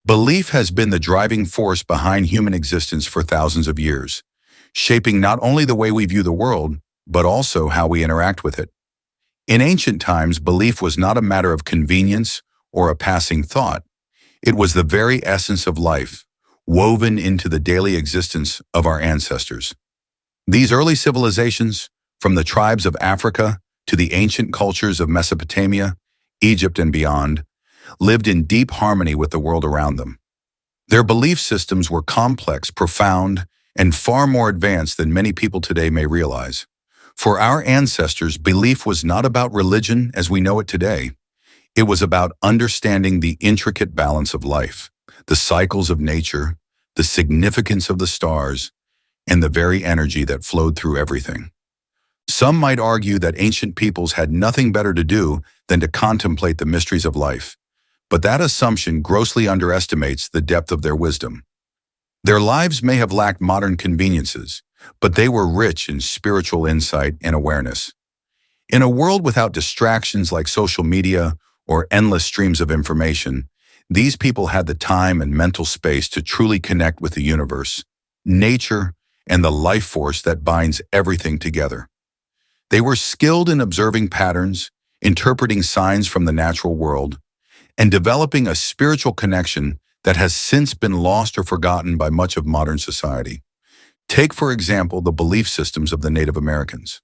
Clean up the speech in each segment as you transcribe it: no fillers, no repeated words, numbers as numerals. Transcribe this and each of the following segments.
Belief has been the driving force behind human existence for thousands of years, shaping not only the way we view the world, but also how we interact with it. In ancient times, belief was not a matter of convenience or a passing thought. It was the very essence of life, woven into the daily existence of our ancestors. These early civilizations, from the tribes of Africa to the ancient cultures of Mesopotamia, Egypt, and beyond, lived in deep harmony with the world around them. Their belief systems were complex, profound, and far more advanced than many people today may realize. For our ancestors, belief was not about religion as we know it today. It was about understanding the intricate balance of life, the cycles of nature, the significance of the stars, and the very energy that flowed through everything. Some might argue that ancient peoples had nothing better to do than to contemplate the mysteries of life, but that assumption grossly underestimates the depth of their wisdom. Their lives may have lacked modern conveniences, but they were rich in spiritual insight and awareness. In a world without distractions like social media or endless streams of information, these people had the time and mental space to truly connect with the universe, nature, and the life force that binds everything together. They were skilled in observing patterns, interpreting signs from the natural world, and developing a spiritual connection that has since been lost or forgotten by much of modern society. Take, for example, the belief systems of the Native Americans.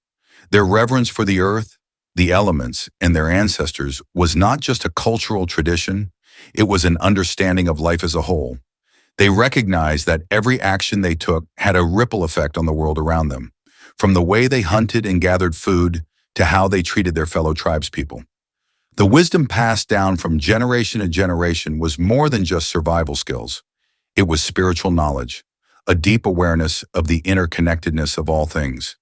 Their reverence for the earth, the elements, and their ancestors was not just a cultural tradition, it was an understanding of life as a whole. They recognized that every action they took had a ripple effect on the world around them, from the way they hunted and gathered food to how they treated their fellow tribespeople. The wisdom passed down from generation to generation was more than just survival skills. It was spiritual knowledge, a deep awareness of the interconnectedness of all things.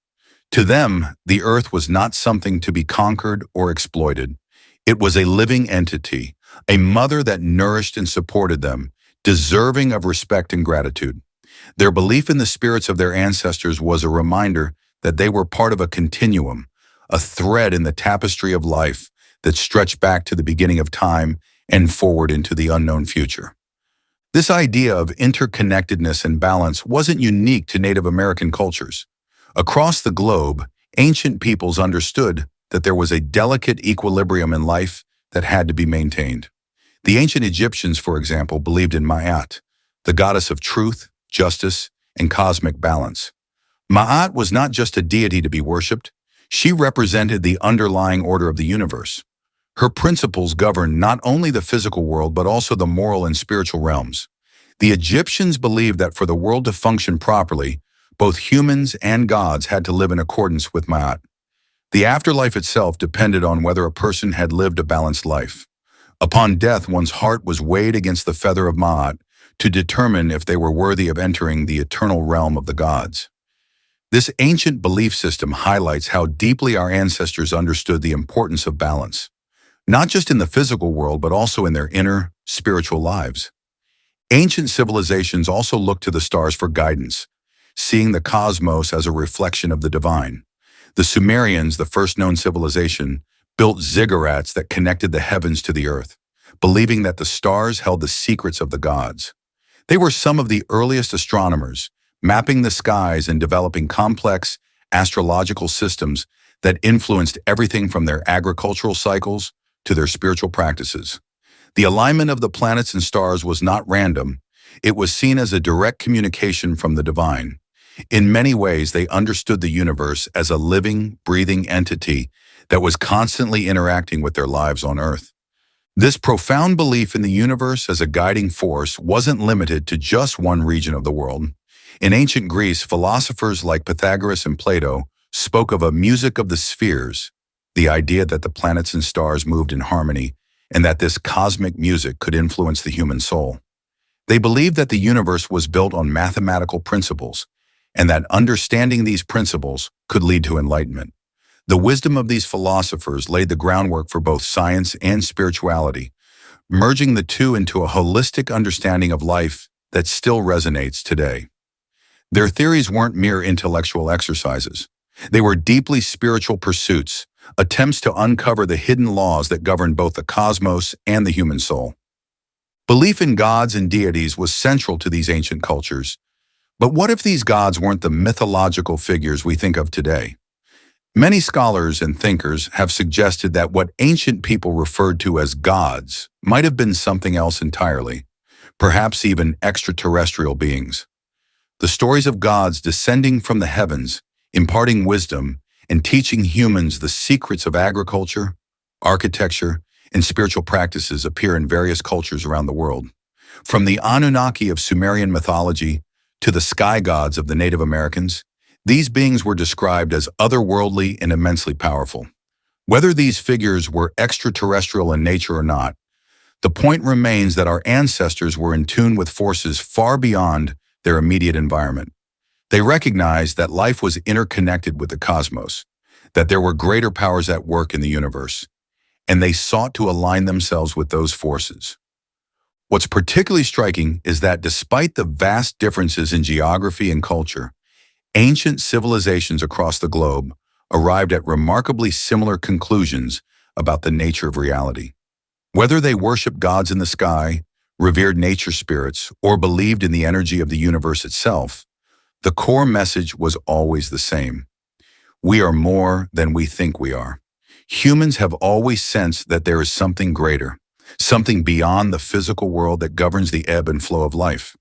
To them, the earth was not something to be conquered or exploited. It was a living entity, a mother that nourished and supported them, deserving of respect and gratitude. Their belief in the spirits of their ancestors was a reminder that they were part of a continuum, a thread in the tapestry of life that stretched back to the beginning of time and forward into the unknown future. This idea of interconnectedness and balance wasn't unique to Native American cultures. Across the globe, ancient peoples understood that there was a delicate equilibrium in life that had to be maintained. The ancient Egyptians, for example, believed in Ma'at, the goddess of truth, justice, and cosmic balance. Ma'at was not just a deity to be worshipped, she represented the underlying order of the universe. Her principles governed not only the physical world but also the moral and spiritual realms. The Egyptians believed that for the world to function properly, both humans and gods had to live in accordance with Ma'at. The afterlife itself depended on whether a person had lived a balanced life. Upon death, one's heart was weighed against the feather of Ma'at to determine if they were worthy of entering the eternal realm of the gods. This ancient belief system highlights how deeply our ancestors understood the importance of balance, not just in the physical world, but also in their inner, spiritual lives. Ancient civilizations also looked to the stars for guidance, seeing the cosmos as a reflection of the divine. The Sumerians, the first known civilization, built ziggurats that connected the heavens to the earth, believing that the stars held the secrets of the gods. They were some of the earliest astronomers, mapping the skies and developing complex astrological systems that influenced everything from their agricultural cycles to their spiritual practices. The alignment of the planets and stars was not random. It was seen as a direct communication from the divine. In many ways, they understood the universe as a living, breathing entity that was constantly interacting with their lives on Earth. This profound belief in the universe as a guiding force wasn't limited to just one region of the world. In ancient Greece, philosophers like Pythagoras and Plato spoke of a music of the spheres, the idea that the planets and stars moved in harmony, and that this cosmic music could influence the human soul. They believed that the universe was built on mathematical principles, and that understanding these principles could lead to enlightenment. The wisdom of these philosophers laid the groundwork for both science and spirituality, merging the two into a holistic understanding of life that still resonates today. Their theories weren't mere intellectual exercises. They were deeply spiritual pursuits, attempts to uncover the hidden laws that govern both the cosmos and the human soul. Belief in gods and deities was central to these ancient cultures. But what if these gods weren't the mythological figures we think of today? Many scholars and thinkers have suggested that what ancient people referred to as gods might have been something else entirely, perhaps even extraterrestrial beings. The stories of gods descending from the heavens, imparting wisdom, and teaching humans the secrets of agriculture, architecture, and spiritual practices appear in various cultures around the world. From the Anunnaki of Sumerian mythology to the sky gods of the Native Americans, these beings were described as otherworldly and immensely powerful. Whether these figures were extraterrestrial in nature or not, the point remains that our ancestors were in tune with forces far beyond their immediate environment. They recognized that life was interconnected with the cosmos, that there were greater powers at work in the universe, and they sought to align themselves with those forces. What's particularly striking is that despite the vast differences in geography and culture, ancient civilizations across the globe arrived at remarkably similar conclusions about the nature of reality. Whether they worshiped gods in the sky, revered nature spirits, or believed in the energy of the universe itself, the core message was always the same. We are more than we think we are. Humans have always sensed that there is something greater, something beyond the physical world that governs the ebb and flow of life.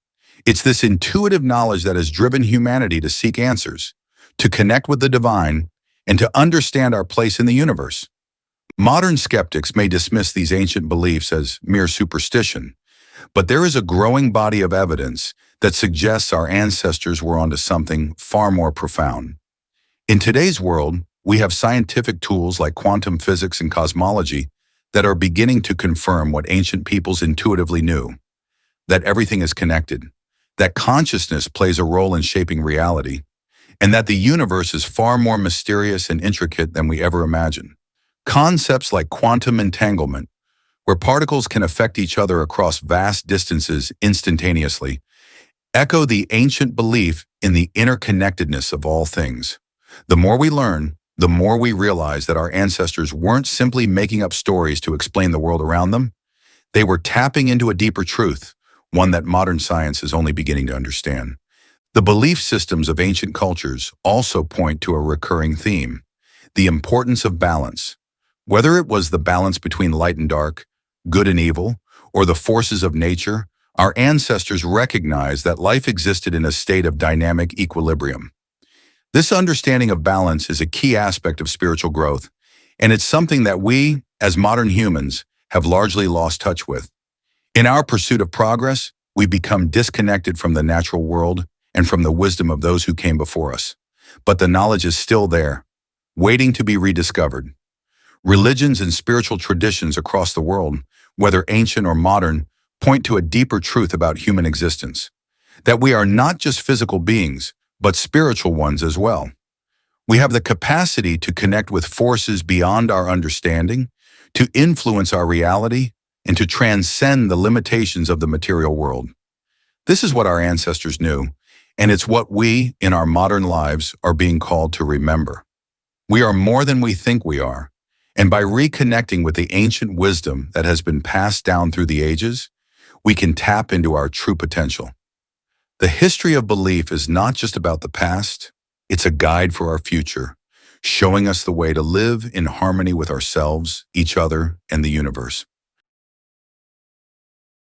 It's this intuitive knowledge that has driven humanity to seek answers, to connect with the divine, and to understand our place in the universe. Modern skeptics may dismiss these ancient beliefs as mere superstition, but there is a growing body of evidence that suggests our ancestors were onto something far more profound. In today's world, we have scientific tools like quantum physics and cosmology that are beginning to confirm what ancient peoples intuitively knew, that everything is connected, that consciousness plays a role in shaping reality, and that the universe is far more mysterious and intricate than we ever imagined. Concepts like quantum entanglement, where particles can affect each other across vast distances instantaneously, echo the ancient belief in the interconnectedness of all things. The more we learn, the more we realize that our ancestors weren't simply making up stories to explain the world around them. They were tapping into a deeper truth, one that modern science is only beginning to understand. The belief systems of ancient cultures also point to a recurring theme: the importance of balance. Whether it was the balance between light and dark, good and evil, or the forces of nature, our ancestors recognized that life existed in a state of dynamic equilibrium. This understanding of balance is a key aspect of spiritual growth, and it's something that we, as modern humans, have largely lost touch with. In our pursuit of progress, we become disconnected from the natural world and from the wisdom of those who came before us. But the knowledge is still there, waiting to be rediscovered. Religions and spiritual traditions across the world, whether ancient or modern, point to a deeper truth about human existence, that we are not just physical beings, but spiritual ones as well. We have the capacity to connect with forces beyond our understanding, to influence our reality, and to transcend the limitations of the material world. This is what our ancestors knew, and it's what we, in our modern lives, are being called to remember. We are more than we think we are, and by reconnecting with the ancient wisdom that has been passed down through the ages, we can tap into our true potential. The history of belief is not just about the past, it's a guide for our future, showing us the way to live in harmony with ourselves, each other, and the universe.